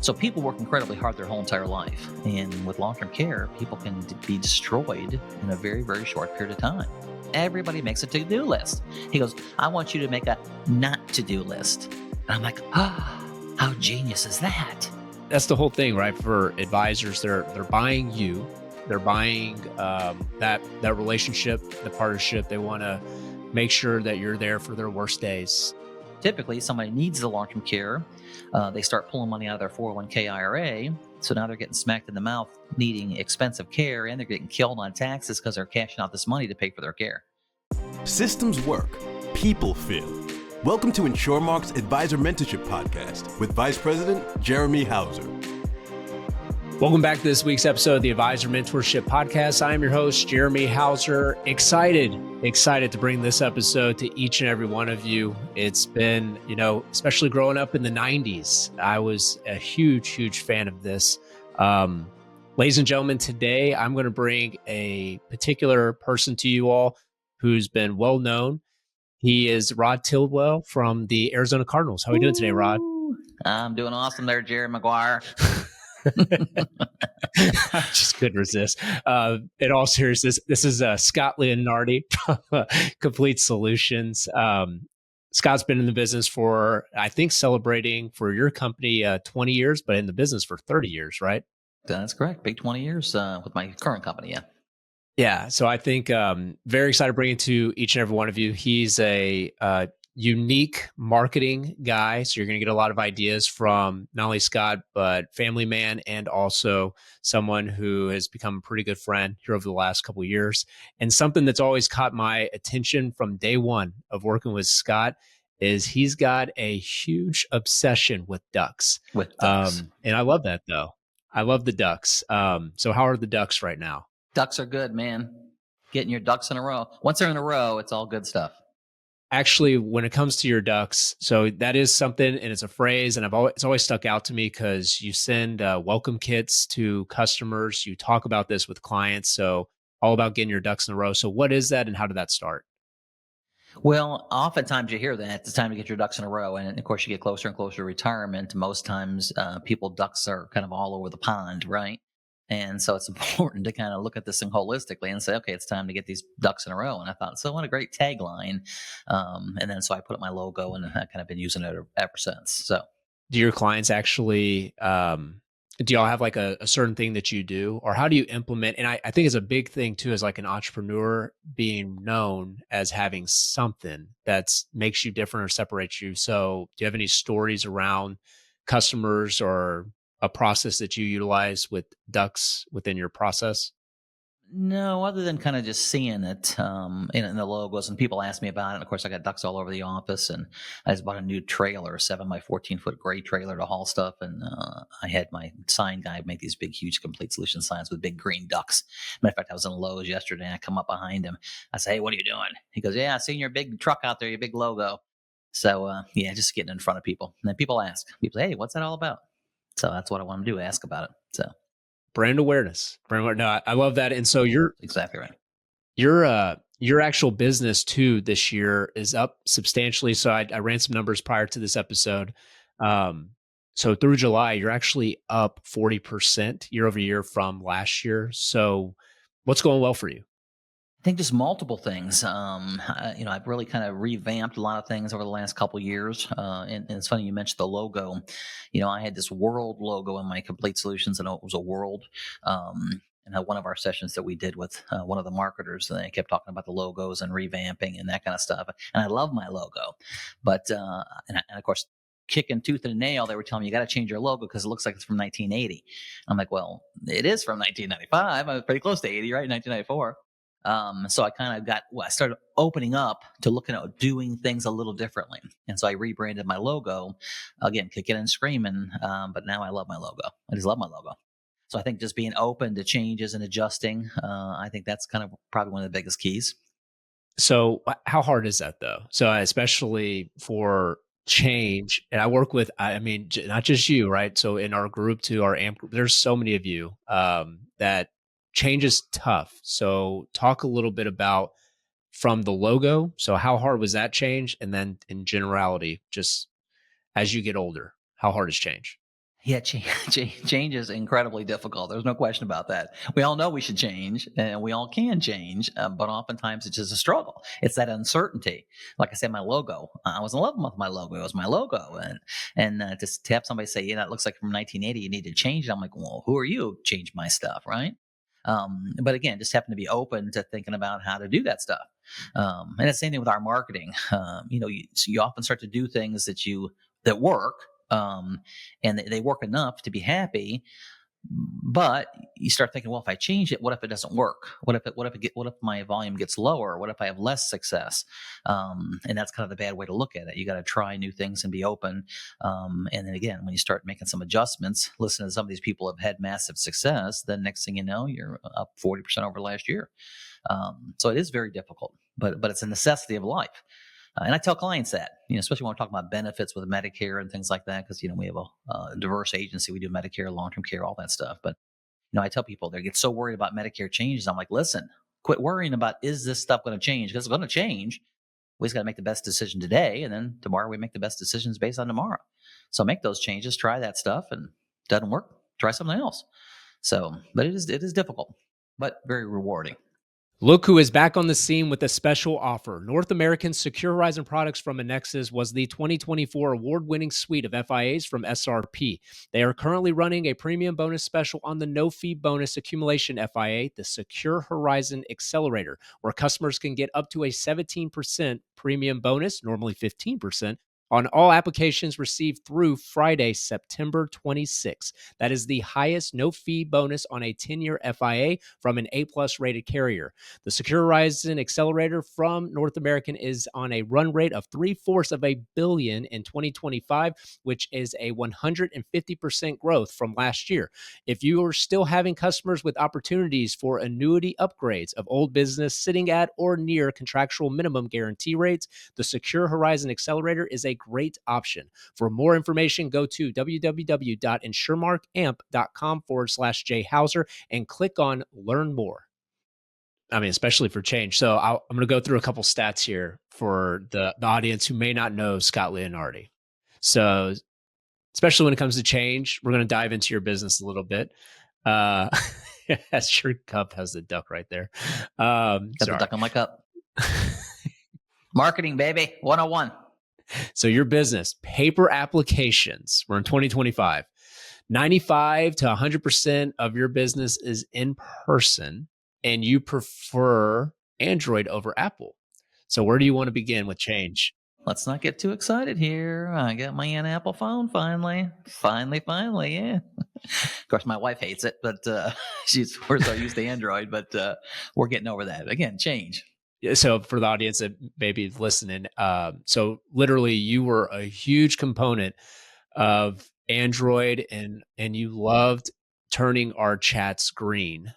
So people work incredibly hard their whole entire life. And with long-term care, people can be destroyed in a very, very short period of time. Everybody makes a to-do list. He goes, I want you to make a not to-do list. And I'm like, how genius is that? That's the whole thing, right? For advisors, they're buying you. They're buying that relationship, the partnership. They want to make sure that you're there for their worst days. Typically, somebody needs the long-term care. They start pulling money out of their 401k IRA. So now they're getting smacked in the mouth, needing expensive care, and they're getting killed on taxes because they're cashing out this money to pay for their care. Systems work. People fail. Welcome to InsureMark's Advisor Mentorship Podcast with Vice President Jeremy Hauser. Welcome back to this week's episode of the Advisor Mentorship Podcast. I am your host, Jeremy Hauser. Excited to bring this episode to each and every one of you. It's been, especially growing up in the 90s, I was a huge fan of this. Ladies and gentlemen, today I'm going to bring a particular person to you all who's been well known. He is Rod Tidwell from the Arizona Cardinals. How are you doing today, Rod? I'm doing awesome there, Jerry Maguire. I just couldn't resist. In all seriousness, this is Scott Leonardi from Complete Solutions. Scott's been in the business for, I think, celebrating for your company 20 years, but in the business for 30 years, right? That's correct. Big 20 years with my current company, yeah. Yeah. So I think very excited to bring it to each and every one of you. He's a unique marketing guy. So you're going to get a lot of ideas from not only Scott, but family man, and also someone who has become a pretty good friend here over the last couple of years. And something that's always caught my attention from day one of working with Scott is he's got a huge obsession with ducks. And I love that, though. I love the ducks. So how are the ducks right now? Ducks are good, man. Getting your ducks in a row. Once they're in a row, it's all good stuff. Actually, when it comes to your ducks, so that is something, and it's a phrase, and it's always stuck out to me because you send welcome kits to customers. You talk about this with clients, so all about getting your ducks in a row. So what is that, and how did that start? Well, oftentimes you hear that it's time to get your ducks in a row, and of course you get closer and closer to retirement. Most times, ducks are kind of all over the pond, right? And so it's important to kind of look at this thing holistically and say, okay, it's time to get these ducks in a row. And I thought, so what a great tagline. And then so I put up my logo, and I've kind of been using it ever since. So do your clients actually, do y'all have like a certain thing that you do, or how do you implement? And I think it's a big thing too, as like an entrepreneur being known as having something that makes you different or separates you. So do you have any stories around customers or a process that you utilize with ducks within your process? no, other than kind of just seeing it in the logos, and people ask me about it. And of course, I got ducks all over the office, and I just bought a new trailer, a 7x14-foot gray trailer to haul stuff. And I had my sign guy make these big, huge Complete Solution signs with big green ducks. Matter of fact, I was in Lowe's yesterday, and I come up behind him. I say, hey, what are you doing? He goes, yeah, I seen your big truck out there, your big logo. So just getting in front of people. And then people ask, say, hey, what's that all about? So that's what I want to do, ask about it. So brand awareness. No, I love that. And so you're exactly right. Your actual business too this year is up substantially. So I ran some numbers prior to this episode. So through July, you're actually up 40% year over year from last year. So what's going well for you? I think just multiple things. I've really kind of revamped a lot of things over the last couple of years. And it's funny you mentioned the logo. I had this world logo in my Complete Solutions, and it was a world. And one of our sessions that we did with one of the marketers, they kept talking about the logos and revamping and that kind of stuff. And I love my logo, but and of course, kicking tooth and nail, they were telling me you got to change your logo because it looks like it's from 1980. I'm like, well, it is from 1995. I was pretty close to 80, right? 1994. So I started opening up to looking at doing things a little differently. And so I rebranded my logo, again, kicking and screaming. But now I love my logo. I just love my logo. So I think just being open to changes and adjusting, I think that's kind of probably one of the biggest keys. So how hard is that though? So especially for change, and I work with, not just you, right? So in our group too, our AMP group, there's so many of you that change is tough. So talk a little bit about from the logo. So how hard was that change? And then in generality, just as you get older, how hard is change? Yeah, change is incredibly difficult. There's no question about that. We all know we should change, and we all can change, but oftentimes it's just a struggle. It's that uncertainty. Like I said, my logo. I was in love with my logo. It was my logo, and just to have somebody say, "Yeah, that looks like from 1980. You need to change it." I'm like, "Well, who are you? Change my stuff, right?" But again, just happen to be open to thinking about how to do that stuff. And it's the same thing with our marketing. So you often start to do things that work, and they work enough to be happy. But you start thinking, well, if I change it, what if it doesn't work? What if my volume gets lower? What if I have less success? And that's kind of the bad way to look at it. You got to try new things and be open. And then again, when you start making some adjustments, listen to some of these people have had massive success. Then next thing you know, you're up 40% over last year. So it is very difficult, but it's a necessity of life. And I tell clients that, especially when we're talking about benefits with Medicare and things like that, because, we have a diverse agency. We do Medicare, long-term care, all that stuff. But, I tell people they get so worried about Medicare changes. I'm like, listen, quit worrying about, is this stuff going to change? Because it's going to change. We just got to make the best decision today. And then tomorrow we make the best decisions based on tomorrow. So make those changes, try that stuff, and doesn't work, try something else. So, but it is difficult, but very rewarding. Look who is back on the scene with a special offer. North American Secure Horizon products from Ibexus was the 2024 award-winning suite of FIAs from SRP. They are currently running a premium bonus special on the no-fee bonus accumulation FIA, the Secure Horizon Accelerator, where customers can get up to a 17% premium bonus, normally 15%, on all applications received through Friday, September 26. That is the highest no-fee bonus on a 10-year FIA from an A-plus rated carrier. The Secure Horizon Accelerator from North American is on a run rate of $750 million in 2025, which is a 150% growth from last year. If you are still having customers with opportunities for annuity upgrades of old business sitting at or near contractual minimum guarantee rates, the Secure Horizon Accelerator is a great option. For more information, go to www.insuremarkamp.com/jhauser and click on Learn More. I mean, especially for change. So I'm going to go through a couple stats here for the audience who may not know Scott Leonardi. So especially when it comes to change, we're going to dive into your business a little bit. As your cup has the duck right there. Got the duck on my cup. Marketing, baby, 101. So your business, paper applications, we're in 2025. 95 to 100% of your business is in person, and you prefer Android over Apple. So where do you want to begin with change? Let's not get too excited here. I got my Apple phone finally. Finally, yeah. Of course, my wife hates it, but we're so used to Android, but we're getting over that. Again, change. So for the audience that may be listening, so literally you were a huge component of Android and you loved turning our chats green,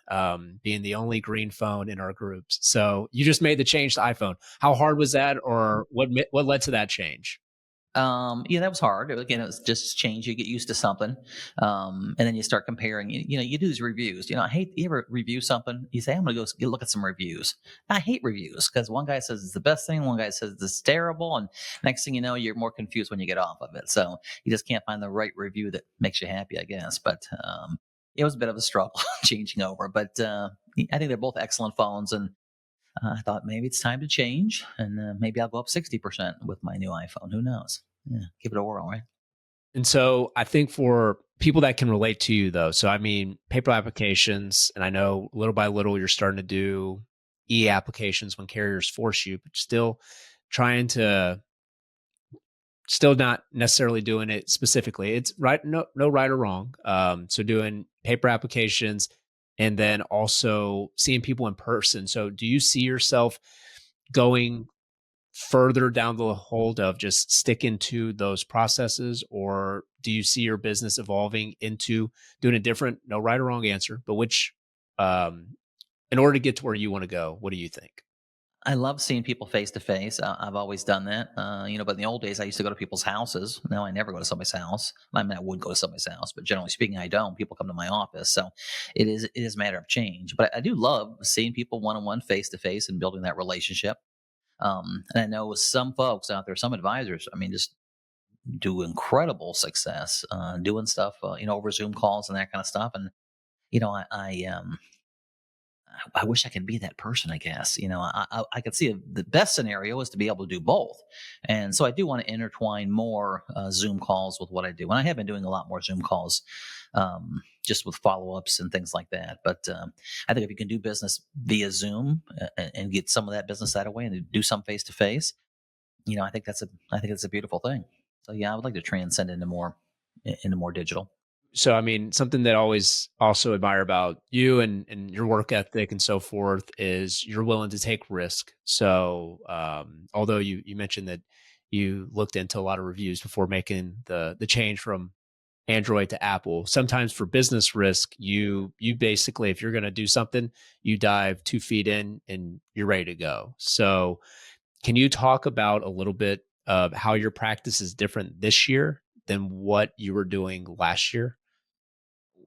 being the only green phone in our groups. So you just made the change to iPhone. How hard was that, or what led to that change? Yeah, that was hard. Again, it was just change. You get used to something, and then you start comparing. You do these reviews. I hate, you ever review something. You say, I'm going to go look at some reviews. I hate reviews because one guy says it's the best thing, one guy says it's terrible, and next thing you know, you're more confused when you get off of it. So you just can't find the right review that makes you happy, I guess. But it was a bit of a struggle changing over. But I think they're both excellent phones, and I thought maybe it's time to change, and maybe I'll go up 60% with my new iPhone. Who knows? Yeah, give it a whirl, right? And so I think for people that can relate to you, though, so I mean, paper applications, and I know little by little you're starting to do e-applications when carriers force you, but still not necessarily doing it specifically. It's right, no right or wrong. So doing paper applications and then also seeing people in person. So do you see yourself going further down the hold of just sticking to those processes, or do you see your business evolving into doing a different, no right or wrong answer, but which, in order to get to where you want to go, what do you think? I love seeing people face to face. I've always done that, but in the old days, I used to go to people's houses. Now I never go to somebody's house. I mean, I would go to somebody's house, but generally speaking, I don't. People come to my office, so it is a matter of change. But I do love seeing people one-on-one, face to face, and building that relationship. And I know some folks out there, some advisors, I mean, just do incredible success doing stuff, over Zoom calls and that kind of stuff. And you know, I wish I could be that person, I guess. I could see the best scenario is to be able to do both. And so I do want to intertwine more Zoom calls with what I do. And I have been doing a lot more Zoom calls just with follow-ups and things like that. But I think if you can do business via Zoom and get some of that business that way and do some face-to-face, I think it's a beautiful thing. So yeah, I would like to transcend into more digital. So, I mean, something that I always also admire about you and your work ethic and so forth is you're willing to take risk. So, although you mentioned that you looked into a lot of reviews before making the change from Android to Apple, sometimes for business risk, you basically, if you're going to do something, you dive 2 feet in and you're ready to go. So, can you talk about a little bit of how your practice is different this year than what you were doing last year?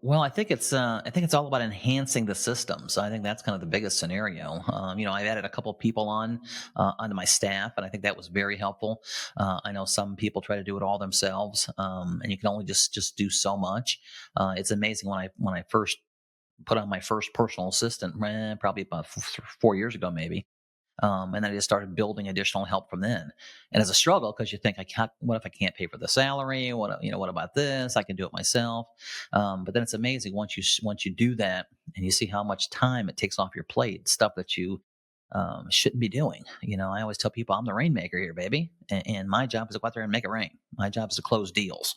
Well, I think it's all about enhancing the system. So I think that's kind of the biggest scenario. I've added a couple of people onto my staff, and I think that was very helpful. I know some people try to do it all themselves, and you can only just do so much. It's amazing when I first put on my first personal assistant, probably about 4 years ago, maybe. And then I just started building additional help from then. And it's a struggle because you think, what if I can't pay for the salary? What about this? I can do it myself. But then it's amazing once you do that and you see how much time it takes off your plate, stuff that you shouldn't be doing. I always tell people I'm the rainmaker here, baby, and my job is to go out there and make it rain. My job is to close deals.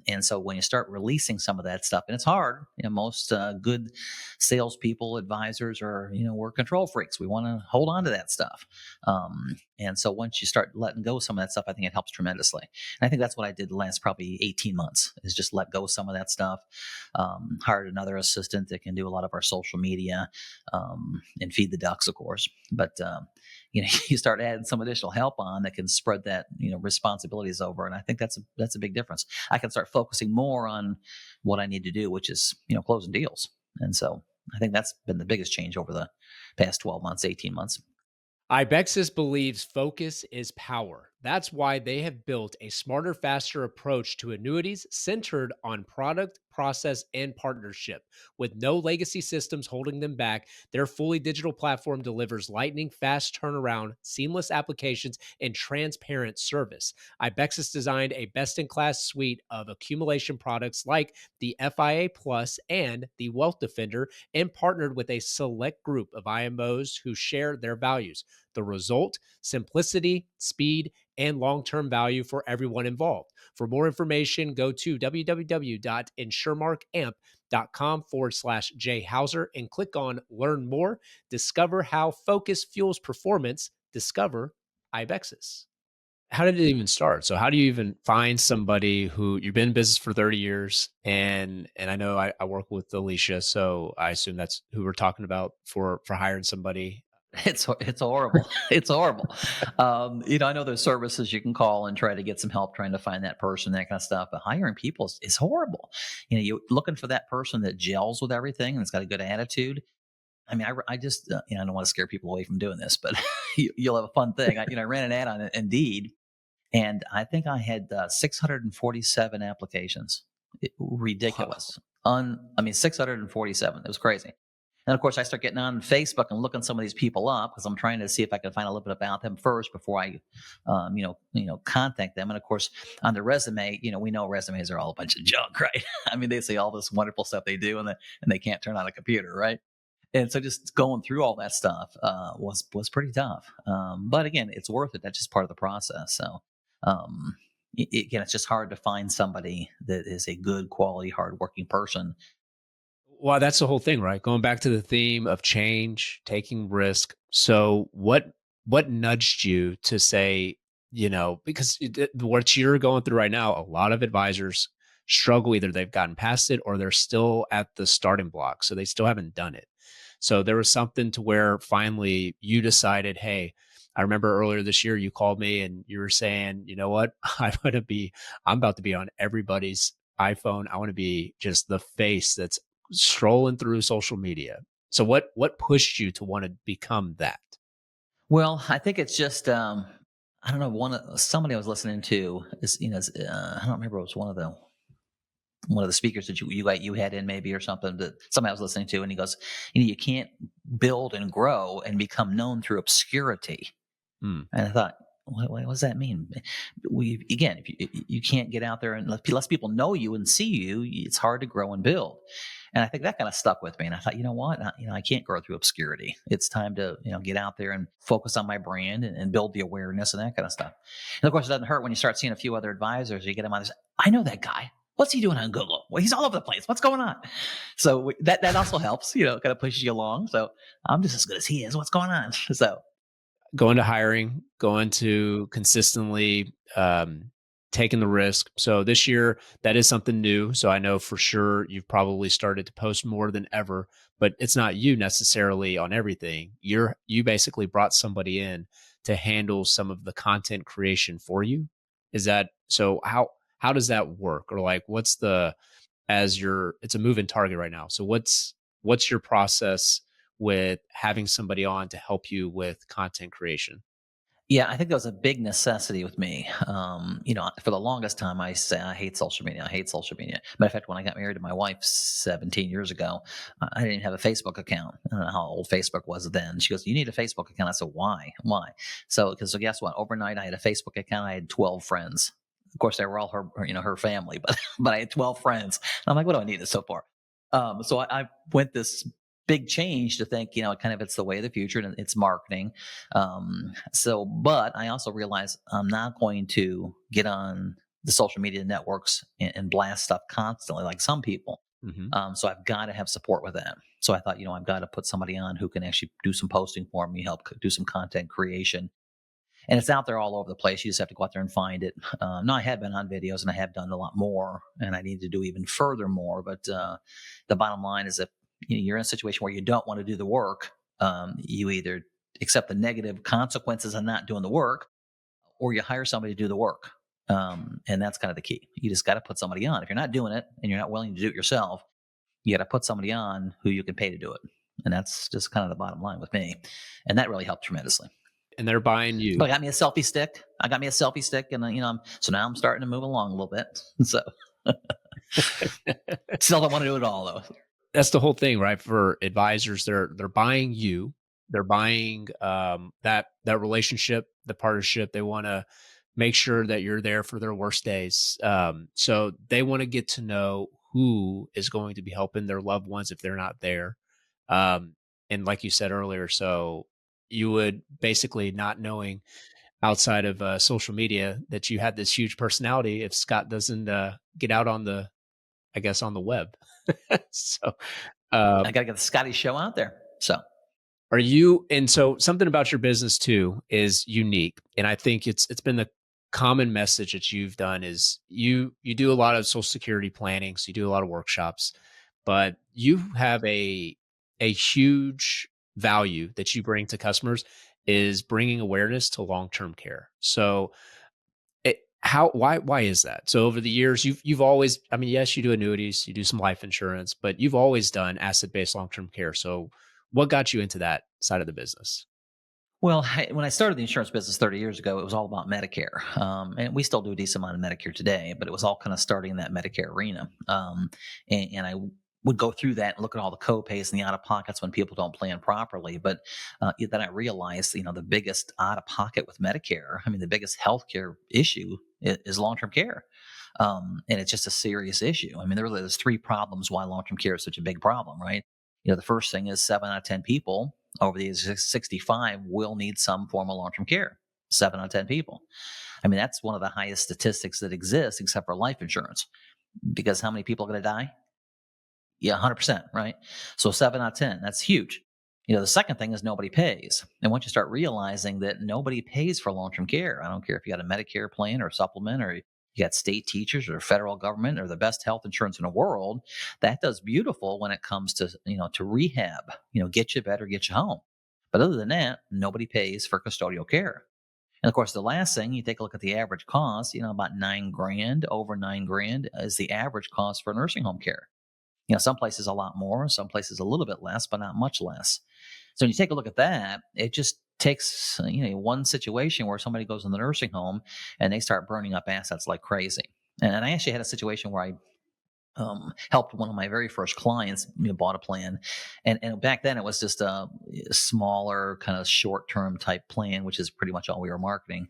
And so when you start releasing some of that stuff, and it's hard, most good salespeople, advisors we're control freaks. We want to hold on to that stuff. And so once you start letting go of some of that stuff, I think it helps tremendously. And I think that's what I did the last probably 18 months is just let go of some of that stuff. Hired another assistant that can do a lot of our social media, and feed the ducks, of course. But, you start adding some additional help on that can spread that, responsibilities over. And I think that's a big difference. I can start focusing more on what I need to do, which is, closing deals. And so I think that's been the biggest change over the past 12 months, 18 months. Ibexus believes focus is power. That's why they have built a smarter, faster approach to annuities centered on product, process, and partnership. With no legacy systems holding them back, their fully digital platform delivers lightning fast turnaround, seamless applications, and transparent service. Ibexus designed a best-in-class suite of accumulation products like the FIA Plus and the Wealth Defender, and partnered with a select group of IMOs who share their values. The result: simplicity, speed, and long-term value for everyone involved. For more information, go to www.insuremarkamp.com/Jay Hauser and click on Learn More. Discover how focus fuels performance. Discover Ibexus. How did it even start? So how do you even find somebody who you've been in business for 30 years? And I know I work with Alicia, so I assume that's who we're talking about for hiring somebody. It's horrible. It's horrible. I know there's services you can call and try to get some help trying to find that person, that kind of stuff. But hiring people is horrible. You're looking for that person that gels with everything and has got a good attitude. I mean, I just, I don't want to scare people away from doing this, but you'll have a fun thing. I ran an ad on Indeed, and I think I had 647 applications. Ridiculous. 647. It was crazy. And of course, I start getting on Facebook and looking some of these people up because I'm trying to see if I can find a little bit about them first before I, contact them. And of course, on the resume, we know resumes are all a bunch of junk, right? I mean, they say all this wonderful stuff they do, and they can't turn on a computer, right? And so just going through all that stuff was pretty tough. But again, it's worth it. That's just part of the process. So again, it's just hard to find somebody that is a good, quality, hardworking person. Well, that's the whole thing, right? Going back to the theme of change, taking risk. So what nudged you to say, because what you're going through right now, a lot of advisors struggle. Either they've gotten past it or they're still at the starting block. So they still haven't done it. So there was something to where finally you decided, hey, I remember earlier this year you called me and you were saying, you know what, I'm about to be on everybody's iPhone. I want to be just the face that's strolling through social media. So what pushed you to want to become that? Well, I think it's just I don't know, somebody I was listening to is, I don't remember, it was one of the speakers that you had in maybe or something that somebody I was listening to, and he goes, you can't build and grow and become known through obscurity. Mm. And I thought, what does that mean? Again, if you can't get out there and less people know you and see you, it's hard to grow and build. And I think that kind of stuck with me. And I thought, you know what? I can't grow through obscurity. It's time to, get out there and focus on my brand and build the awareness and that kind of stuff. And of course, it doesn't hurt when you start seeing a few other advisors. You get them on this. I know that guy. What's he doing on Google? Well, he's all over the place. What's going on? So that also helps, kind of pushes you along. So I'm just as good as he is. What's going on? So Going to hiring, going to consistently taking the risk. So this year, that is something new. So I know for sure you've probably started to post more than ever, but it's not you necessarily on everything. You basically brought somebody in to handle some of the content creation for you. Is that so? How does that work? Or like, what's it's a moving target right now. So what's your process with having somebody on to help you with content creation? yeah, I think that was a big necessity with me. For the longest time, I say I hate social media. I hate social media. Matter of fact, when I got married to my wife 17 years ago, I didn't even have a Facebook account. I don't know how old Facebook was then. She goes, "You need a Facebook account." I said, "Why? Why?" So guess what? Overnight, I had a Facebook account. I had 12 friends. Of course, they were all her family, but I had 12 friends. And I'm like, what do I need this so far? So I went this big change to think, kind of it's the way of the future and it's marketing. But I also realized I'm not going to get on the social media networks and blast stuff constantly like some people. Hmm. So I've got to have support with that. So I thought, I've got to put somebody on who can actually do some posting for me, help do some content creation. And it's out there all over the place. You just have to go out there and find it. No, I have been on videos and I have done a lot more, and I need to do even further more. But the bottom line is if you're in a situation where you don't want to do the work, you either accept the negative consequences of not doing the work, or you hire somebody to do the work. And that's kind of the key. You just got to put somebody on. If you're not doing it and you're not willing to do it yourself, you got to put somebody on who you can pay to do it. And that's just kind of the bottom line with me. And that really helped tremendously. And they're buying you. But I got me a selfie stick. And so now I'm starting to move along a little bit. So still don't want to do it all though. That's the whole thing, right? For advisors, they're buying you. They're buying that relationship, the partnership. They want to make sure that you're there for their worst days. So they want to get to know who is going to be helping their loved ones if they're not there. And like you said earlier, so you would basically not knowing outside of social media that you had this huge personality if Scott doesn't get out on the web. So I got to get the Scotty show out there. So and so something about your business too is unique. And I think it's been the common message that you've done is you do a lot of social security planning. So you do a lot of workshops, but you have a huge value that you bring to customers is bringing awareness to long-term care. So why is that? So over the years, you've always, I mean, yes, you do annuities, you do some life insurance, but you've always done asset-based long-term care. So what got you into that side of the business? Well, when I started the insurance business 30 years ago, it was all about Medicare. And we still do a decent amount of Medicare today, but it was all kind of starting in that Medicare arena. And I would go through that and look at all the co-pays and the out-of-pockets when people don't plan properly. But then I realized, the biggest out-of-pocket with Medicare, the biggest healthcare issue is long-term care. And it's just a serious issue. There's three problems why long-term care is such a big problem, right? The first thing is 7 out of 10 people over the age of 65 will need some form of long-term care. 7 out of 10 people. That's one of the highest statistics that exists except for life insurance. Because how many people are going to die? Yeah, 100%, right? So 7 out of 10, that's huge. The second thing is nobody pays. And once you start realizing that nobody pays for long-term care, I don't care if you got a Medicare plan or a supplement or you got state teachers or federal government or the best health insurance in the world, that does beautiful when it comes to, to rehab, get you better, get you home. But other than that, nobody pays for custodial care. And of course, the last thing, you take a look at the average cost, about $9,000, over $9,000 is the average cost for nursing home care. Some places a lot more, some places a little bit less, but not much less. So when you take a look at that, it just takes one situation where somebody goes in the nursing home and they start burning up assets like crazy. And I actually had a situation where I helped one of my very first clients bought a plan, and back then it was just a smaller kind of short-term type plan, which is pretty much all we were marketing.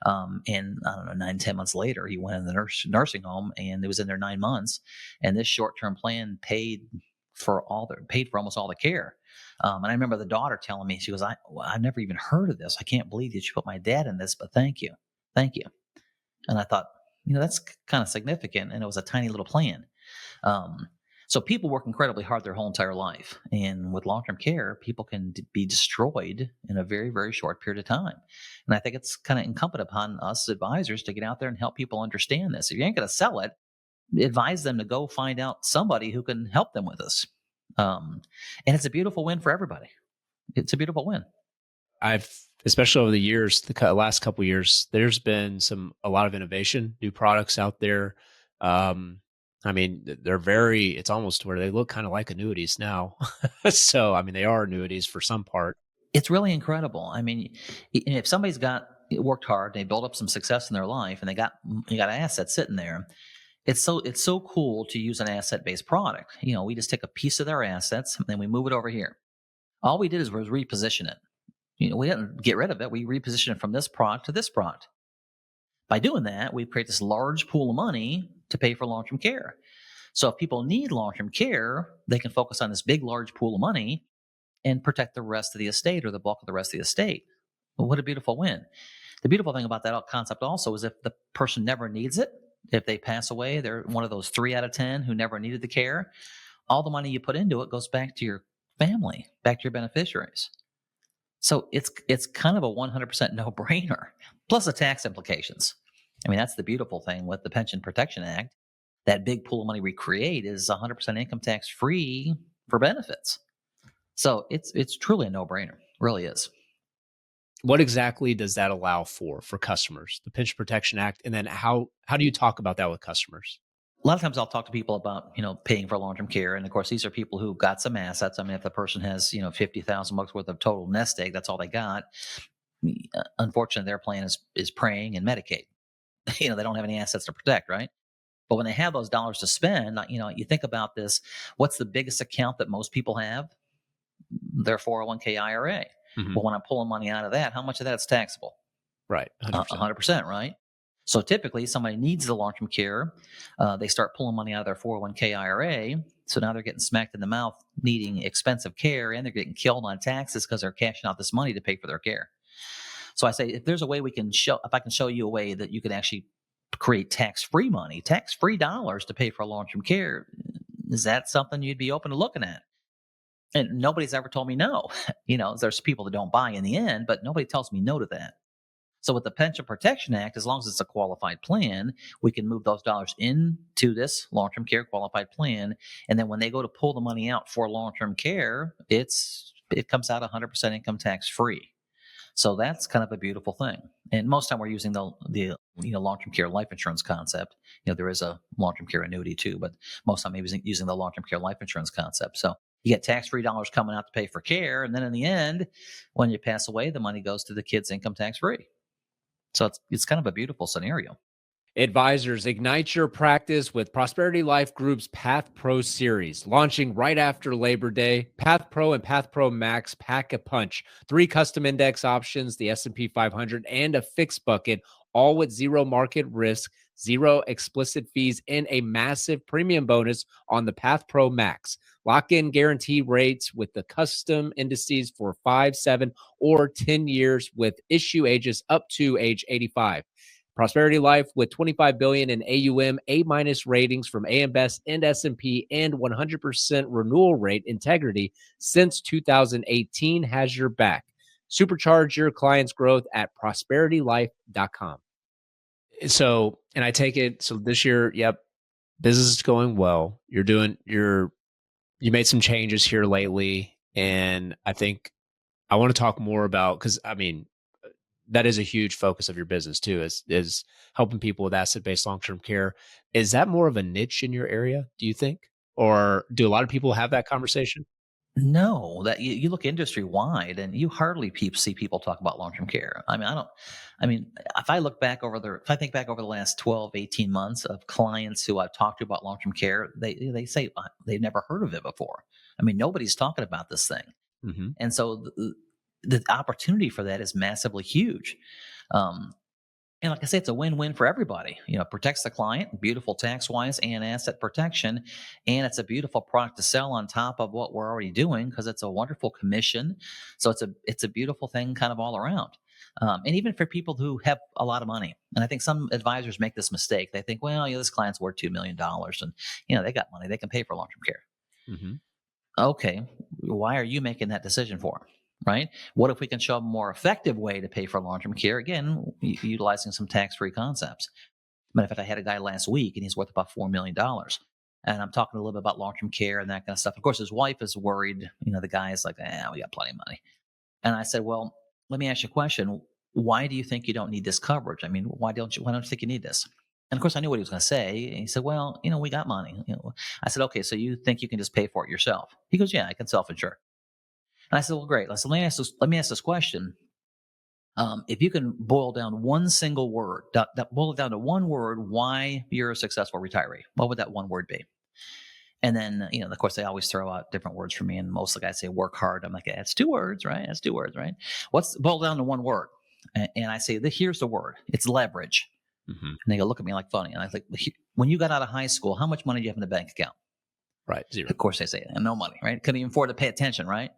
And I don't know, 9-10 months later, he went in the nursing home, and it was in there 9 months, and this short-term plan paid for almost all the care. And I remember the daughter telling me, she goes, I've never even heard of this. I can't believe that you put my dad in this, but thank you. And I thought, that's kind of significant, and it was a tiny little plan. So people work incredibly hard their whole entire life. And with long-term care, people can be destroyed in a very, very short period of time. And I think it's kind of incumbent upon us advisors to get out there and help people understand this. If you ain't going to sell it, advise them to go find out somebody who can help them with this. And it's a beautiful win for everybody. It's a beautiful win. Especially over the years, the last couple of years, there's been a lot of innovation, new products out there. It's almost where they look kind of like annuities now. So, they are annuities for some part. It's really incredible. If somebody's worked hard, they built up some success in their life, and you got assets sitting there, it's so cool to use an asset-based product. We just take a piece of their assets and then we move it over here. All we did was reposition it. We didn't get rid of it. We repositioned it from this product to this product. By doing that, we create this large pool of money to pay for long-term care. So if people need long-term care, they can focus on this big, large pool of money and protect the rest of the estate, or the bulk of the rest of the estate. Well, what a beautiful win. The beautiful thing about that concept also is if the person never needs it, if they pass away, they're one of those 3 out of 10 who never needed the care, all the money you put into it goes back to your family, back to your beneficiaries. So it's kind of a 100% no-brainer, plus the tax implications. That's the beautiful thing with the Pension Protection Act. That big pool of money we create is 100% income tax free for benefits. So it's truly a no-brainer, really is. What exactly does that allow for customers, the Pension Protection Act? And then how do you talk about that with customers? A lot of times I'll talk to people about, paying for long-term care. And of course, these are people who've got some assets. If the person has, $50,000 worth of total nest egg, that's all they got. Unfortunately, their plan is praying and Medicaid. They don't have any assets to protect, right? But when they have those dollars to spend, you think about this, what's the biggest account that most people have? Their 401k IRA. Mm-hmm. Well, when I'm pulling money out of that, how much of that's taxable? Right. 100%. 100%, right? So typically somebody needs the long-term care. They start pulling money out of their 401k IRA. So now they're getting smacked in the mouth needing expensive care, and they're getting killed on taxes because they're cashing out this money to pay for their care. So I say, if there's a way if I can show you a way that you can actually create tax-free money, tax-free dollars to pay for long-term care, is that something you'd be open to looking at? And nobody's ever told me no. There's people that don't buy in the end, but nobody tells me no to that. So with the Pension Protection Act, as long as it's a qualified plan, we can move those dollars into this long-term care qualified plan. And then when they go to pull the money out for long-term care, it comes out 100% income tax free. So that's kind of a beautiful thing. And most time we're using the long-term care life insurance concept. There is a long-term care annuity too, but most time I'm using the long-term care life insurance concept. So you get tax-free dollars coming out to pay for care. And then in the end, when you pass away, the money goes to the kids income tax free. So it's kind of a beautiful scenario. Advisors, ignite your practice with Prosperity Life Group's Path Pro series, launching right after Labor Day. Path Pro and Path Pro Max pack a punch. 3 custom index options, the S&P 500, and a fixed bucket, all with 0 market risk, 0 explicit fees, and a massive premium bonus on the Path Pro Max. Lock in guarantee rates with the custom indices for 5, 7, or 10 years with issue ages up to age 85. Prosperity Life with $25 billion in AUM, A- ratings from AM Best and S&P, and 100% renewal rate integrity since 2018 has your back. Supercharge your clients' growth at prosperitylife.com. So, and I take it, so this year, yep, business is going well. You made some changes here lately, and I think I want to talk more about, because that is a huge focus of your business too, is helping people with asset-based long-term care. Is that more of a niche in your area, do you think? Or do a lot of people have that conversation? No, that you look industry wide, and you hardly see people talk about long term care. I mean, I don't. I mean, if I think back over the last 12, 18 months of clients who I've talked to about long term care, they say they've never heard of it before. I mean, nobody's talking about this thing, Hmm. and so the opportunity for that is massively huge. Um, and like I say, it's a win-win for everybody. It protects the client, beautiful tax-wise and asset protection, and it's a beautiful product to sell on top of what we're already doing because it's a wonderful commission. So it's a beautiful thing, kind of all around. And even for people who have a lot of money, and I think some advisors make this mistake. They think, well, this client's worth $2 million, and they got money, they can pay for long-term care. Hmm. Okay, why are you making that decision for them? Right? What if we can show a more effective way to pay for long-term care? Again, utilizing some tax-free concepts. Matter of fact, I had a guy last week, and he's worth about $4 million. And I'm talking a little bit about long-term care and that kind of stuff. Of course, his wife is worried. The guy is like, we got plenty of money. And I said, well, let me ask you a question. Why do you think you don't need this coverage? I mean, why don't you think you need this? And of course, I knew what he was going to say. And he said, well, we got money. I said, okay, so you think you can just pay for it yourself? He goes, yeah, I can self-insure. And I said, well, great. Let me ask this question. If you can boil down one single word, boil it down to one word, why you're a successful retiree, what would that one word be? And then, of course, they always throw out different words for me. And most of the guys say work hard. I'm like, that's 2 words, right? That's 2 words, right? What's boiled down to one word? And I say, here's the word. It's leverage. Hmm. And they go look at me like funny. And I think, when you got out of high school, how much money do you have in the bank account? Right. 0. Of course they say no money, right? Couldn't even afford to pay attention, right?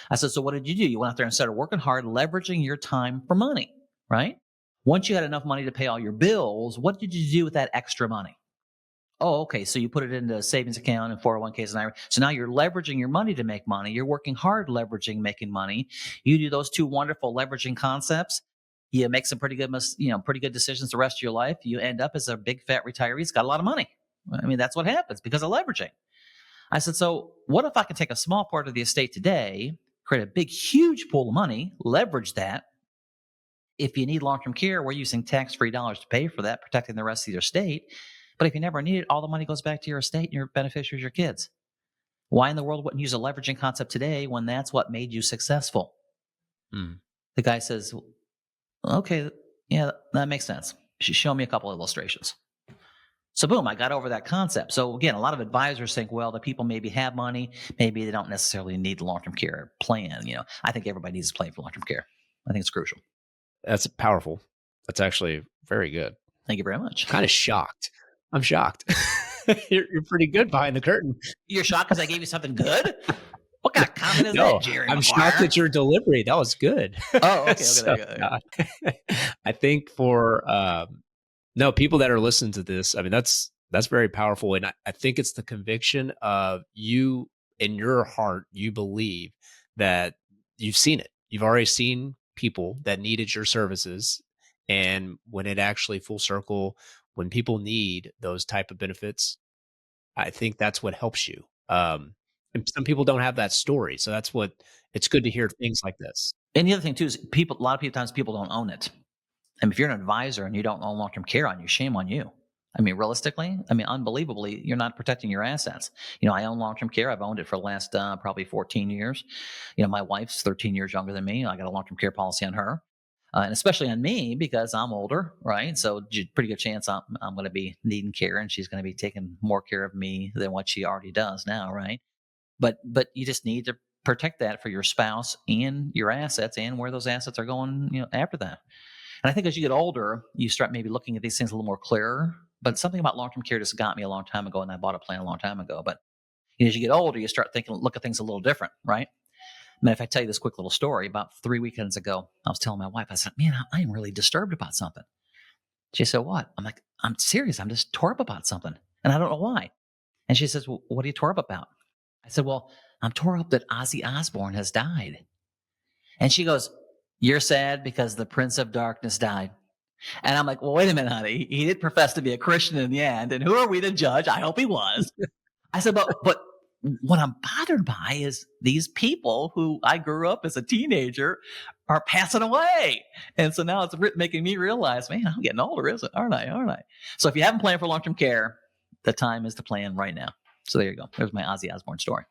I said, so what did you do? You went out there and started working hard, leveraging your time for money, right? Once you had enough money to pay all your bills, what did you do with that extra money? Oh, okay. So you put it into a savings account and 401ks and IRA. So now you're leveraging your money to make money. You're working hard leveraging making money. You do those 2 wonderful leveraging concepts. You make some pretty good decisions the rest of your life. You end up as a big fat retiree. He's got a lot of money. I mean, that's what happens because of leveraging. I said, so what if I can take a small part of the estate today, create a big, huge pool of money, leverage that. If you need long-term care, we're using tax-free dollars to pay for that, protecting the rest of your estate. But if you never need it, all the money goes back to your estate and your beneficiaries, your kids. Why in the world wouldn't you use a leveraging concept today when that's what made you successful? Mm. The guy says, okay, yeah, that makes sense. Show me a couple of illustrations. So boom, I got over that concept. So again, a lot of advisors think, well, the people maybe have money, maybe they don't necessarily need the long-term care plan. I think everybody needs a plan for long-term care. I think it's crucial. That's powerful. That's actually very good. Thank you very much. Kind of shocked. I'm shocked. You're pretty good behind the curtain. You're shocked because I gave you something good? What kind of comment is No, that, Jerry? I'm McGuire? shocked at your delivery. That was good. Oh, okay. So, Okay. I think for people that are listening to this, I mean, that's very powerful. And I think it's the conviction of you in your heart, you believe that you've seen it. You've already seen people that needed your services. And when it actually full circle, when people need those type of benefits, I think that's what helps you. And some people don't have that story. So it's good to hear things like this. And the other thing too is a lot of times people don't own it. I mean, if you're an advisor and you don't own long-term care on you, shame on you. I mean, realistically, unbelievably, you're not protecting your assets. I own long-term care. I've owned it for the last probably 14 years. My wife's 13 years younger than me. I got a long-term care policy on her. And especially on me because I'm older, right? So pretty good chance I'm going to be needing care, and she's going to be taking more care of me than what she already does now, right? But you just need to protect that for your spouse and your assets and where those assets are going, after that. And I think as you get older, you start maybe looking at these things a little more clearer. But something about long-term care just got me a long time ago, and I bought a plan a long time ago. But as you get older, you start look at things a little different, right? I mean, if I tell you this quick little story, about 3 weekends ago, I was telling my wife, I said, man, I am really disturbed about something. She said, what? I'm like, I'm serious. I'm just tore up about something. And I don't know why. And she says, well, what are you tore up about? I said, well, I'm tore up that Ozzy Osbourne has died. And she goes, you're sad because the Prince of Darkness died. And I'm like, well, wait a minute, honey. He did profess to be a Christian in the end. And who are we to judge? I hope he was. I said, but what I'm bothered by is these people who I grew up as a teenager are passing away. And so now it's making me realize, man, I'm getting older, aren't I? So if you haven't planned for long-term care, the time is to plan right now. So there you go. There's my Ozzy Osbourne story.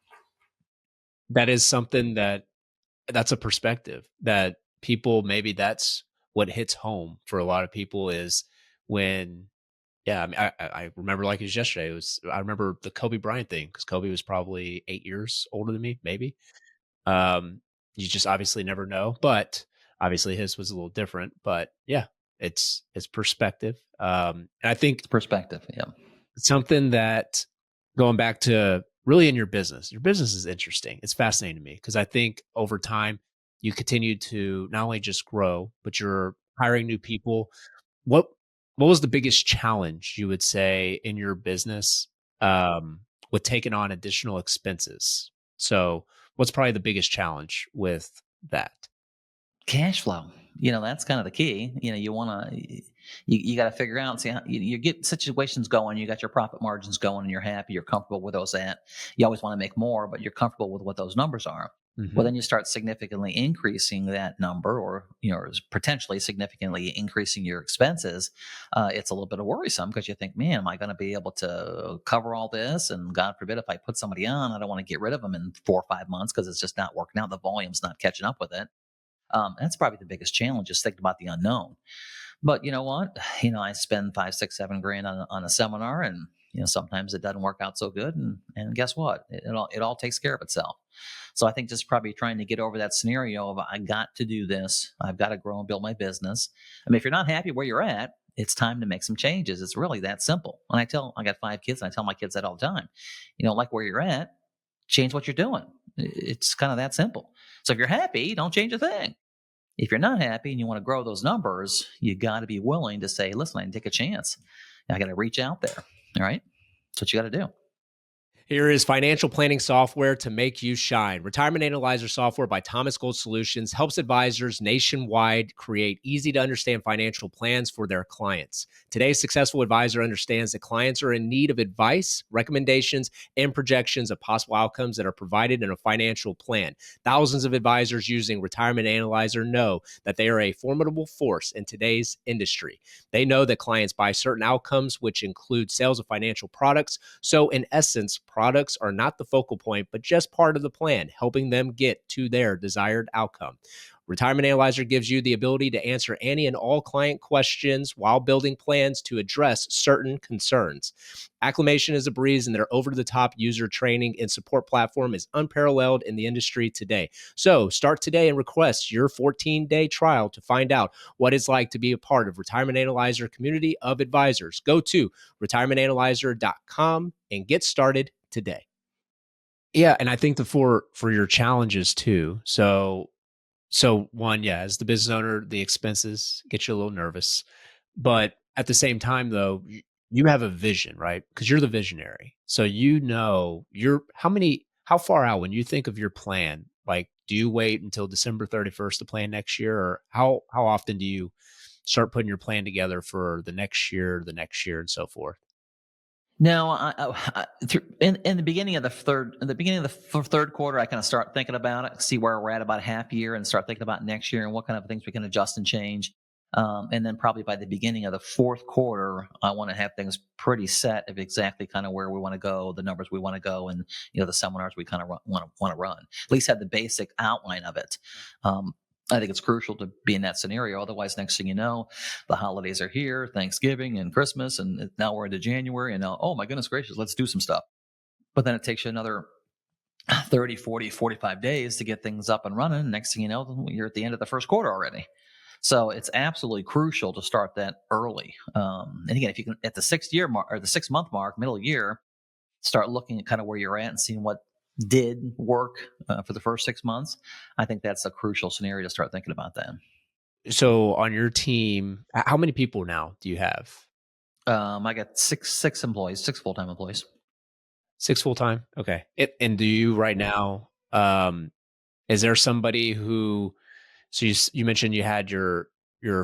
That is something that's a perspective that people, maybe that's what hits home for a lot of people is when, yeah, I mean, I remember like it was yesterday. I remember the Kobe Bryant thing because Kobe was probably 8 years older than me, maybe. You just obviously never know, but obviously his was a little different. But yeah, it's perspective. And I think It's perspective. Yeah. something that, going back to really in your business is interesting. It's fascinating to me because I think over time you continue to not only just grow, but you're hiring new people. What what was the biggest challenge you would say in your business with taking on additional expenses? So, what's probably the biggest challenge with that? Cash flow. That's kind of the key. You want to, you got to figure out, see how you get situations going, you got your profit margins going and you're happy, you're comfortable with those at. You always want to make more, but you're comfortable with what those numbers are. Well, Hmm. then you start significantly increasing that number or, potentially significantly increasing your expenses. It's a little bit of worrisome because you think, man, am I going to be able to cover all this? And God forbid, if I put somebody on, I don't want to get rid of them in 4 or 5 months because it's just not working out. The volume's not catching up with it. That's probably the biggest challenge is thinking about the unknown. But you know what? I spend 5, 6, 7 grand on a seminar, and sometimes it doesn't work out so good. And guess what? It all takes care of itself. So I think just probably trying to get over that scenario of I got to do this. I've got to grow and build my business. I mean, if you're not happy where you're at, it's time to make some changes. It's really that simple. And I got 5 kids, and I tell my kids that all the time. Like where you're at, change what you're doing. It's kind of that simple. So if you're happy, don't change a thing. If you're not happy and you want to grow those numbers, you got to be willing to say, listen, I can take a chance. I got to reach out there. All right. That's what you got to do. Here is financial planning software to make you shine. Retirement Analyzer software by Thomas Gold Solutions helps advisors nationwide create easy to understand financial plans for their clients. Today's successful advisor understands that clients are in need of advice, recommendations, and projections of possible outcomes that are provided in a financial plan. Thousands of advisors using Retirement Analyzer know that they are a formidable force in today's industry. They know that clients buy certain outcomes, which include sales of financial products. So, in essence, products are not the focal point, but just part of the plan, helping them get to their desired outcome. Retirement Analyzer gives you the ability to answer any and all client questions while building plans to address certain concerns. Acclimation is a breeze, and their over-the-top user training and support platform is unparalleled in the industry today. So start today and request your 14-day trial to find out what it's like to be a part of Retirement Analyzer community of advisors. Go to retirementanalyzer.com and get started today. Yeah, and I think for your challenges too. So one, yeah, as the business owner, the expenses get you a little nervous, but at the same time, though, you have a vision, right? Because you're the visionary, so you're how far out when you think of your plan. Like, do you wait until December 31st to plan next year, or how often do you start putting your plan together for the next year, and so forth? No, in the beginning of the third quarter, I kind of start thinking about it, see where we're at about half year, and start thinking about next year and what kind of things we can adjust and change. And then probably by the beginning of the fourth quarter, I want to have things pretty set of exactly kind of where we want to go, the numbers we want to go, and the seminars we kind of want to run. At least have the basic outline of it. I think it's crucial to be in that scenario. Otherwise, next thing you know, the holidays are here, Thanksgiving and Christmas, and now we're into January, and now, oh my goodness gracious, let's do some stuff. But then it takes you another 30, 40, 45 days to get things up and running. Next thing you know, you're at the end of the first quarter already. So it's absolutely crucial to start that early. And again, if you can, at the 6 year mark or the 6 month mark, middle of the year, start looking at kind of where you're at and seeing what did work for the first 6 months. I think that's a crucial scenario to start thinking about that. So on your team, how many people now do you have? I got six employees, 6 full-time employees. 6 full time. Okay. And do you right now? Is there somebody who? So you mentioned you had your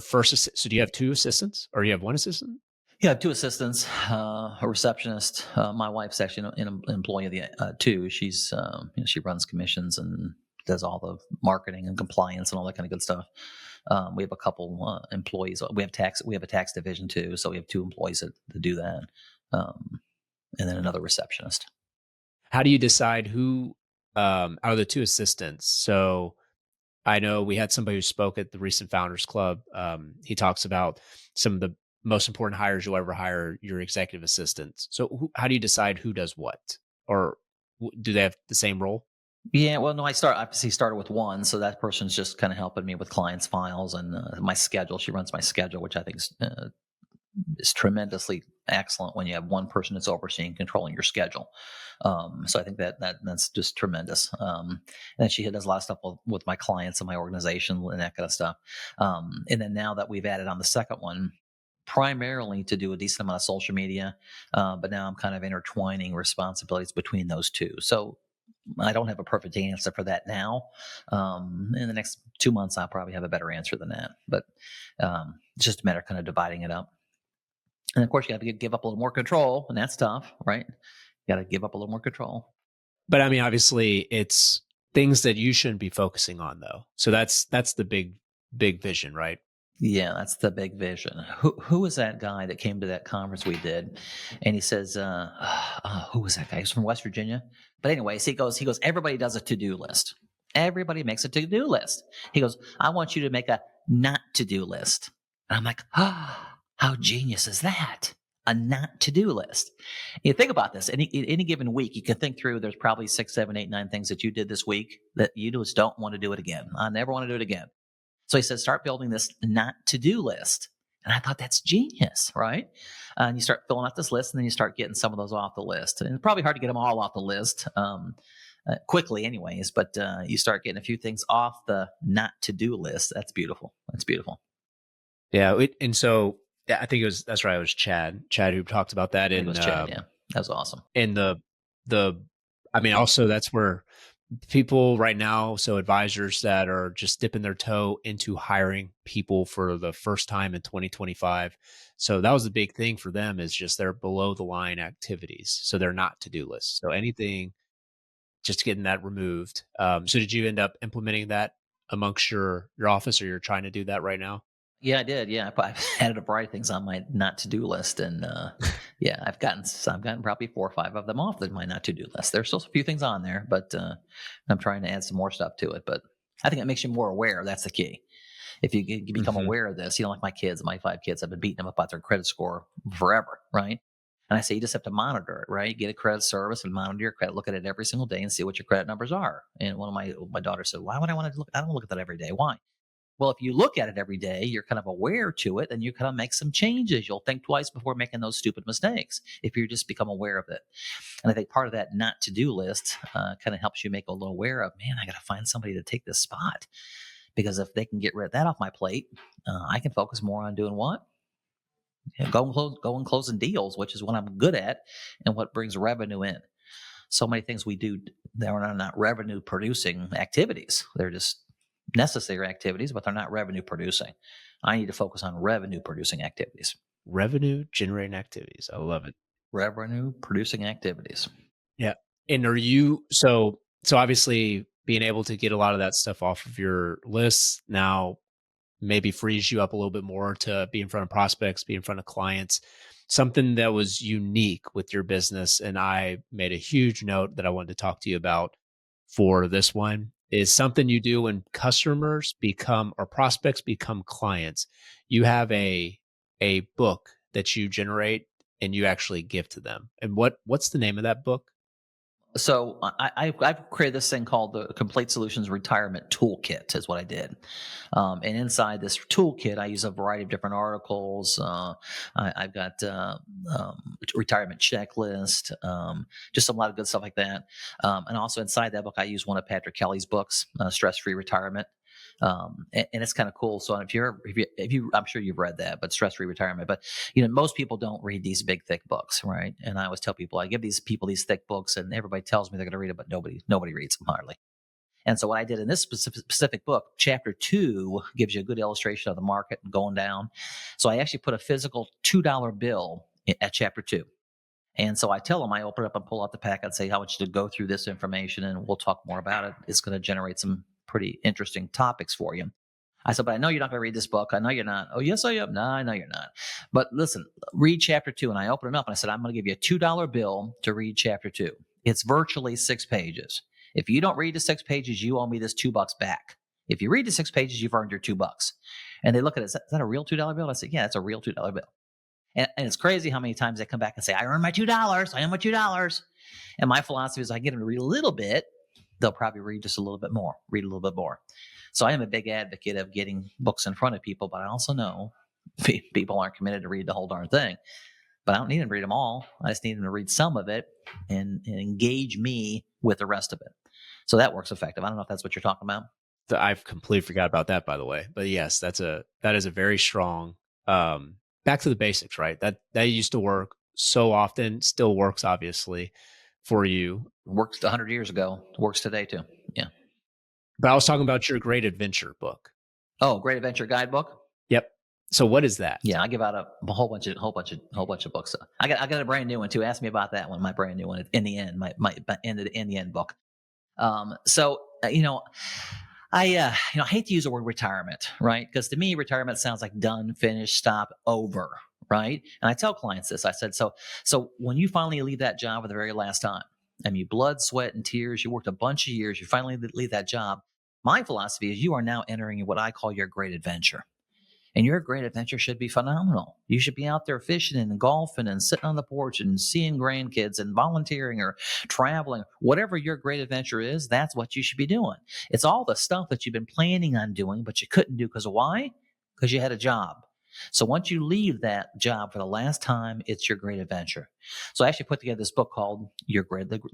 first. So do you have 2 assistants, or you have 1 assistant? Yeah, I have 2 assistants, a receptionist. My wife's actually an employee of the 2. She's she runs commissions and does all the marketing and compliance and all that kind of good stuff. We have a couple employees. We have a tax division too, so we have 2 employees that do that, and then another receptionist. How do you decide who out of the two assistants? So I know we had somebody who spoke at the recent Founders Club. He talks about some of the most important hires you'll ever hire, your executive assistants. So how do you decide who does what, or do they have the same role? Yeah, well, no, obviously started with one, so that person's just kind of helping me with clients' files and my schedule. She runs my schedule, which I think is tremendously excellent when you have one person that's overseeing, controlling your schedule. So I think that's just tremendous. And she does a lot of stuff with my clients and my organization and that kind of stuff. And then now that we've added on the second one, primarily to do a decent amount of social media, but now I'm kind of intertwining responsibilities between those two. So I don't have a perfect answer for that now. In the next 2 months, I'll probably have a better answer than that. But it's just a matter of kind of dividing it up. And of course, you have to give up a little more control, and that's tough, right? You got to give up a little more control. But I mean, obviously, it's things that you shouldn't be focusing on, though. So that's the big vision, right? Yeah, that's the big vision. Who was that guy that came to that conference we did? And he says, who was that guy? He's from West Virginia. But anyways, he goes, everybody does a to-do list. Everybody makes a to-do list. He goes, I want you to make a not to-do list. And I'm like, how genius is that? A not to-do list. You think about this. Any given week, you can think through, there's probably 6, 7, 8, 9 things that you did this week that you just don't want to do it again. I never want to do it again. So he said, start building this not to-do list. And I thought that's genius, right? And you start filling out this list, and then you start getting some of those off the list. And it's probably hard to get them all off the list quickly anyways, but you start getting a few things off the not to-do list. That's beautiful. That's beautiful. Yeah. And so yeah, I think that's right. It was Chad who talked about that. It was Chad, yeah. That was awesome. And I mean, also that's where people right now, so advisors that are just dipping their toe into hiring people for the first time in 2025. So that was the big thing for them, is just their below the line activities. So they're not to-do lists. So anything, just getting that removed. So did you end up implementing that amongst your office, or you're trying to do that right now? Yeah, I did. Yeah, I've added a variety of things on my not to do list, and yeah, I've gotten probably 4 or 5 of them off my not to do list. There's still a few things on there, but I'm trying to add some more stuff to it. But I think it makes you more aware. That's the key. If you become aware of this, like my 5 kids, I've been beating them about their credit score forever, right? And I say you just have to monitor it, right? Get a credit service and monitor your credit. Look at it every single day and see what your credit numbers are. And one of my daughters said, "Why would I want to look? I don't look at that every day. Why?" Well, if you look at it every day, you're kind of aware to it, and you kind of make some changes. You'll think twice before making those stupid mistakes if you just become aware of it. And I think part of that not to-do list kind of helps you make a little aware of, man, I got to find somebody to take this spot. Because if they can get rid of that off my plate, I can focus more on doing what? Going closing deals, which is what I'm good at and what brings revenue in. So many things we do that are not revenue producing activities. They're just necessary activities, but they're not revenue producing. I need to focus on revenue producing activities. Revenue generating activities. I love it. Revenue producing activities. Yeah. And are you, so obviously being able to get a lot of that stuff off of your lists now maybe frees you up a little bit more to be in front of prospects, be in front of clients. Something that was unique with your business, and I made a huge note that I wanted to talk to you about for this one, is something you do when customers become, or prospects become clients. You have a book that you generate and you actually give to them. And what's the name of that book? So I've created this thing called the Complete Solutions Retirement Toolkit is what I did. And inside this toolkit, I use a variety of different articles. I've got retirement checklist, just a lot of good stuff like that. And also inside that book, I use one of Patrick Kelly's books, Stress-Free Retirement. And it's kind of cool. So if you, I'm sure you've read that, but Stress-Free Retirement, but most people don't read these big, thick books, right? And I always tell people, I give these people these thick books and everybody tells me they're going to read it, but nobody reads them hardly. And so what I did in this specific book, chapter 2 gives you a good illustration of the market going down. So I actually put a physical $2 bill at chapter 2. And so I tell them, I open it up and pull out the packet and say, I want you to go through this information and we'll talk more about it. It's going to generate some pretty interesting topics for you. I said, but I know you're not going to read this book. I know you're not. Oh, yes, I am. No, I know you're not. But listen, read chapter 2. And I opened it up and I said, I'm going to give you a $2 bill to read chapter 2. It's virtually 6 pages. If you don't read the 6 pages, you owe me this $2 back. If you read the 6 pages, you've earned your $2. And they look at it, is that a real $2 bill? I said, yeah, it's a real $2 bill. And it's crazy how many times they come back and say, I earned my $2. I earned my $2. And my philosophy is I get them to read a little bit. They'll probably read just a little bit more, read a little bit more. So I am a big advocate of getting books in front of people, but I also know people aren't committed to read the whole darn thing. But I don't need them to read them all. I just need them to read some of it and engage me with the rest of it. So that works effective. I don't know if that's what you're talking about. I've completely forgot about that, by the way. But yes, that is a very strong back to the basics, right? That used to work so often, still works obviously for you. Worked 100 years ago, works today too. Yeah. But I was talking about your Great Adventure book. Oh, Great Adventure Guidebook. Yep. So what is that? Yeah, I give out a whole bunch of books. I got a brand new one too. Ask me about that one. My brand new one in the end, my in the end book. I hate to use the word retirement, right? Because to me, retirement sounds like done, finished, stop, over, right? And I tell clients this. I said, so when you finally leave that job for the very last time, I mean, blood, sweat, and tears, you worked a bunch of years, you finally leave that job. My philosophy is you are now entering what I call your great adventure. And your great adventure should be phenomenal. You should be out there fishing and golfing and sitting on the porch and seeing grandkids and volunteering or traveling. Whatever your great adventure is, that's what you should be doing. It's all the stuff that you've been planning on doing, but you couldn't do because of why? Because you had a job. So once you leave that job for the last time, it's your great adventure. So I actually put together this book called the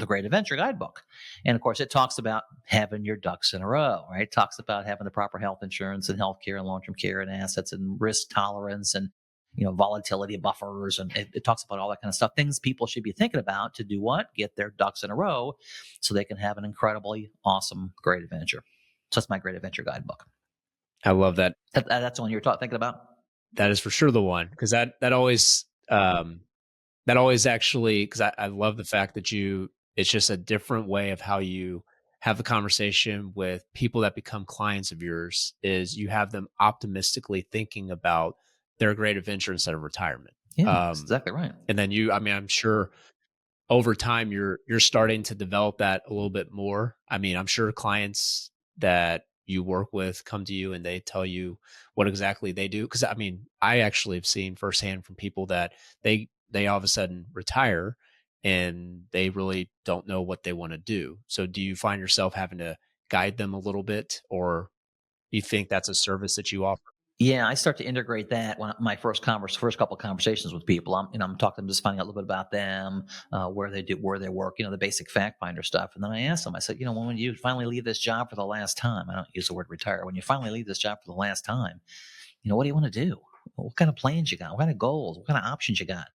Great Adventure Guidebook. And of course, it talks about having your ducks in a row, right? It talks about having the proper health insurance and healthcare and long-term care and assets and risk tolerance and, volatility buffers. And it talks about all that kind of stuff. Things people should be thinking about to do what? Get their ducks in a row so they can have an incredibly awesome great adventure. So that's my Great Adventure Guidebook. I love that. That's the one you're thinking about? That is for sure the one, because that always actually, because I love the fact that it's just a different way of how you have the conversation with people that become clients of yours. Is you have them optimistically thinking about their great adventure instead of retirement. Yeah, that's exactly right. And then I'm sure over time you're starting to develop that a little bit more. I mean, I'm sure clients that you work with come to you and they tell you what exactly they do. Because I actually have seen firsthand from people that they all of a sudden retire and they really don't know what they want to do. So do you find yourself having to guide them a little bit, or you think that's a service that you offer? Yeah, I start to integrate that when my first couple of conversations with people. I'm talking to them, just finding out a little bit about them, where they work, the basic fact finder stuff. And then I ask them, I said, when you finally leave this job for the last time, I don't use the word retire. When you finally leave this job for the last time, what do you want to do? What kind of plans you got? What kind of goals? What kind of options you got?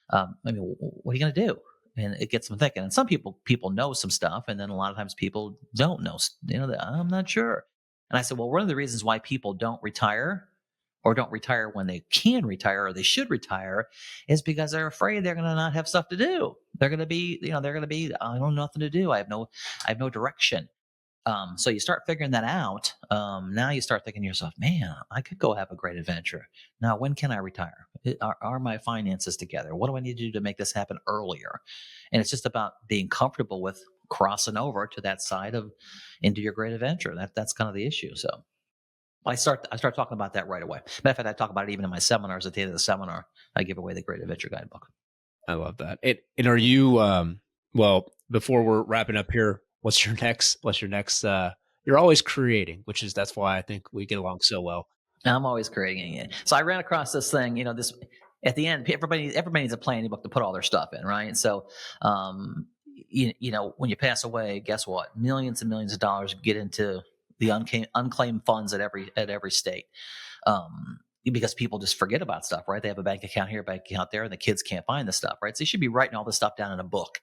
What are you going to do? And it gets them thinking. And some people know some stuff, and then a lot of times people don't know. I'm not sure. And I said, well, one of the reasons why people don't retire or don't retire when they can retire or they should retire is because they're afraid they're going to not have stuff to do. They're going to be, I don't have nothing to do. I have no direction. So you start figuring that out. Now you start thinking to yourself, man, I could go have a great adventure. Now, when can I retire? Are my finances together? What do I need to do to make this happen earlier? And it's just about being comfortable with crossing over to that side into your great adventure. That's kind of the issue. So I start talking about that right away. Matter of fact, I talk about it even in my seminars. At the end of the seminar, I give away the Great Adventure Guidebook. I love that. And are you, well, before we're wrapping up here, what's your next, you're always creating, that's why I think we get along so well. I'm always creating it. So I ran across this thing, this at the end, everybody needs a planning book to put all their stuff in. Right. So, when you pass away, guess what? Millions and millions of dollars get into the unclaimed funds at every state. Because people just forget about stuff, right? They have a bank account here, bank account there, and the kids can't find the stuff, right? So you should be writing all this stuff down in a book.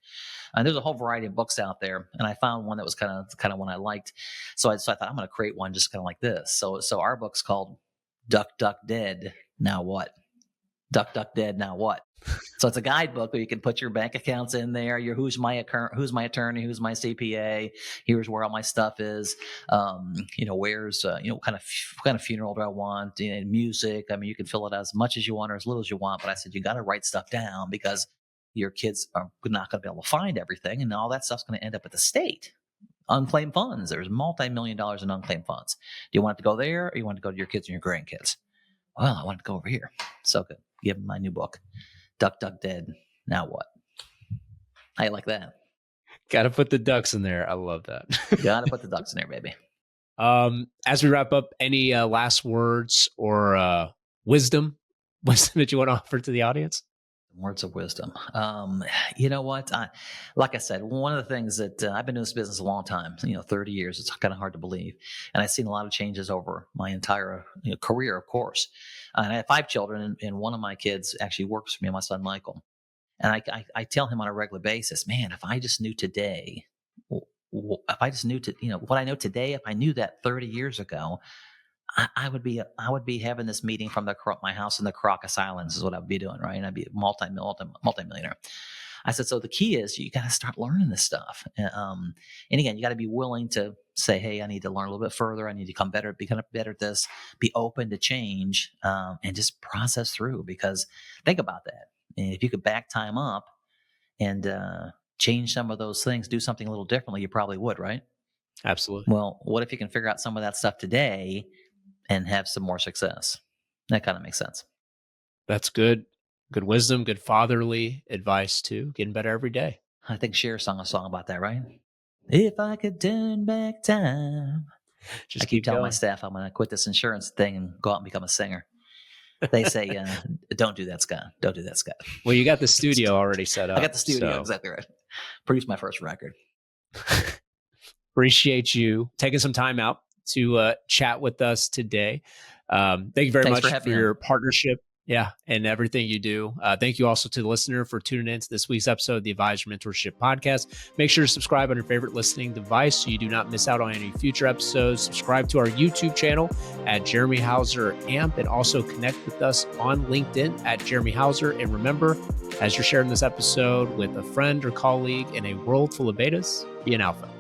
And there's a whole variety of books out there, and I found one that was kind of one I liked. So I thought I'm going to create one just kind of like this. So our book's called Duck, Duck, Dead. Now what? Duck, Duck, Dead. Now what? So it's a guidebook where you can put your bank accounts in there. Who's my attorney, who's my CPA. Here's where all my stuff is. Where's what kind of funeral do I want? Music. You can fill it out as much as you want or as little as you want. But I said you got to write stuff down because your kids are not going to be able to find everything, and all that stuff's going to end up at the state. Unclaimed funds. There's multi-million dollars in unclaimed funds. Do you want it to go there, or you want it to go to your kids and your grandkids? Well, I want it to go over here. So good. Give them my new book, Duck, Duck, Dead. Now what? How you like that? Got to put the ducks in there. I love that. Got to put the ducks in there, baby. As we wrap up, any last words or wisdom that you want to offer to the audience? Words of wisdom. You know what? Like I said, one of the things that I've been doing this business a long time, 30 years, it's kind of hard to believe. And I've seen a lot of changes over my entire career, of course. And I have 5 children, and one of my kids actually works for me, my son, Michael. And I tell him on a regular basis, man, if I just knew today, if I just knew what I know today, if I knew that 30 years ago, I would be having this meeting from my house in the Caracas Islands is what I would be doing, right? And I'd be a multi-millionaire. I said, so the key is you got to start learning this stuff. And again, you got to be willing to say, hey, I need to learn a little bit further. I need to become better at this, be open to change, and just process through. Because think about that. If you could back time up and change some of those things, do something a little differently, you probably would, right? Absolutely. Well, what if you can figure out some of that stuff today and have some more success? That kind of makes sense. That's good. Good wisdom, good fatherly advice too. Getting better every day. I think Cher sung a song about that, right? If I could turn back time. I keep telling my staff I'm going to quit this insurance thing and go out and become a singer. They say, don't do that, Scott. Don't do that, Scott. Well, you got the studio already set up. I got the studio, exactly right. Produced my first record. Appreciate you taking some time out to chat with us today. Thank you very much for your partnership. Yeah, and everything you do. Thank you also to the listener for tuning in to this week's episode of the Advisor Mentorship Podcast. Make sure to subscribe on your favorite listening device so you do not miss out on any future episodes. Subscribe to our YouTube channel at Jeremy Hauser AMP, and also connect with us on LinkedIn at Jeremy Hauser. And remember, as you're sharing this episode with a friend or colleague in a world full of betas, be an alpha.